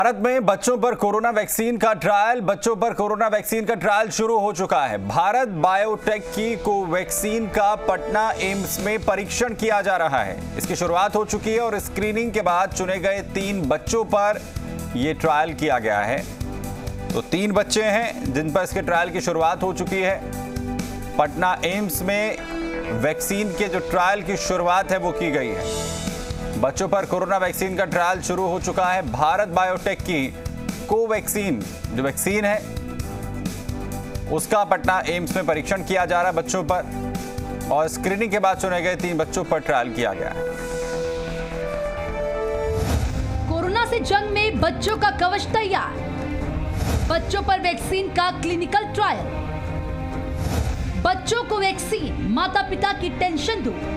भारत में बच्चों पर कोरोना वैक्सीन का ट्रायल शुरू हो चुका है। भारत बायोटेक की कोवैक्सीन का पटना एम्स में परीक्षण किया जा रहा है। इसकी शुरुआत हो चुकी है और स्क्रीनिंग के बाद चुने गए 3 बच्चों पर यह ट्रायल किया गया है। तो 3 बच्चे हैं जिन पर इसके ट्रायल की शुरुआत हो चुकी है। पटना एम्स में वैक्सीन के जो ट्रायल की शुरुआत है वो की गई है। बच्चों पर कोरोना वैक्सीन का ट्रायल शुरू हो चुका है। भारत बायोटेक की कोवैक्सीन जो वैक्सीन है उसका पटना एम्स में परीक्षण किया जा रहा है बच्चों पर, और स्क्रीनिंग के बाद चुने गए 3 बच्चों पर ट्रायल किया गया है। कोरोना से जंग में बच्चों का कवच तैयार। बच्चों पर वैक्सीन का क्लिनिकल ट्रायल। बच्चों को वैक्सीन, माता पिता की टेंशन दूर।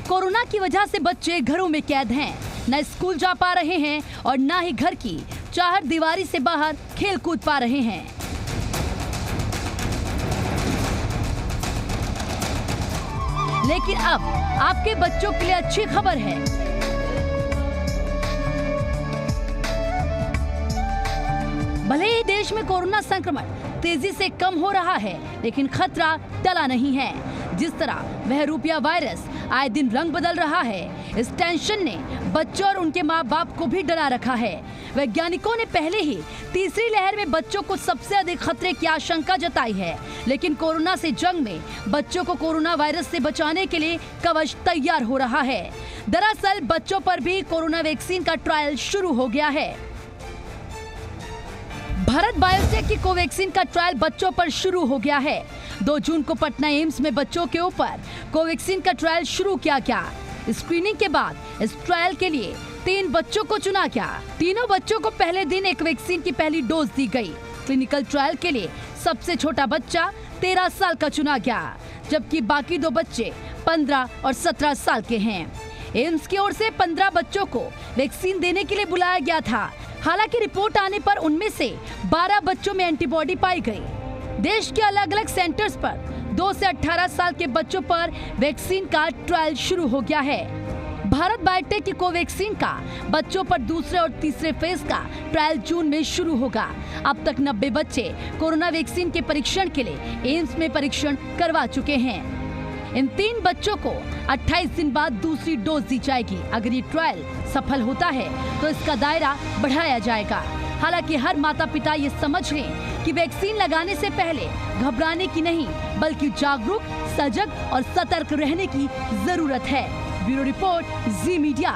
कोरोना की वजह से बच्चे घरों में कैद हैं, न स्कूल जा पा रहे हैं और न ही घर की चार दीवारी से बाहर खेल कूद पा रहे हैं। लेकिन अब आपके बच्चों के लिए अच्छी खबर है। भले ही देश में कोरोना संक्रमण तेजी से कम हो रहा है, लेकिन खतरा टला नहीं है। जिस तरह वह रूपिया वायरस आए दिन रंग बदल रहा है, इस टेंशन ने बच्चों और उनके माँ बाप को भी डरा रखा है। वैज्ञानिकों ने पहले ही तीसरी लहर में बच्चों को सबसे अधिक खतरे की आशंका जताई है, लेकिन कोरोना से जंग में बच्चों को कोरोना वायरस से बचाने के लिए कवच तैयार हो रहा है। दरअसल बच्चों पर भी कोरोना वैक्सीन का ट्रायल शुरू हो गया है। भारत बायोटेक की कोवैक्सीन का ट्रायल बच्चों पर शुरू हो गया है। 2 जून को पटना एम्स में बच्चों के ऊपर कोवैक्सीन का ट्रायल शुरू किया गया। स्क्रीनिंग के बाद इस ट्रायल के लिए 3 बच्चों को चुना गया। तीनों बच्चों को पहले दिन एक वैक्सीन की पहली डोज दी गई। क्लिनिकल ट्रायल के लिए सबसे छोटा बच्चा 13 साल का चुना गया, जबकि बाकी 2 बच्चे 15 और 17 साल के हैं। एम्स की ओर से 15 बच्चों को वैक्सीन देने के लिए बुलाया गया था। हालांकि रिपोर्ट आने पर उनमें से 12 बच्चों में एंटीबॉडी पाई गई। देश के अलग अलग सेंटर्स पर 2 से 18 साल के बच्चों पर वैक्सीन का ट्रायल शुरू हो गया है। भारत बायोटेक की कोवैक्सीन का बच्चों पर दूसरे और तीसरे फेज का ट्रायल जून में शुरू होगा। अब तक 90 बच्चे कोरोना वैक्सीन के परीक्षण के लिए एम्स में परीक्षण करवा चुके हैं। इन 3 बच्चों को 28 दिन बाद दूसरी डोज दी जाएगी। अगर ये ट्रायल सफल होता है तो इसका दायरा बढ़ाया जाएगा। हालांकि हर माता पिता ये समझ लें कि वैक्सीन लगाने से पहले घबराने की नहीं, बल्कि जागरूक, सजग और सतर्क रहने की जरूरत है। ब्यूरो रिपोर्ट, जी मीडिया।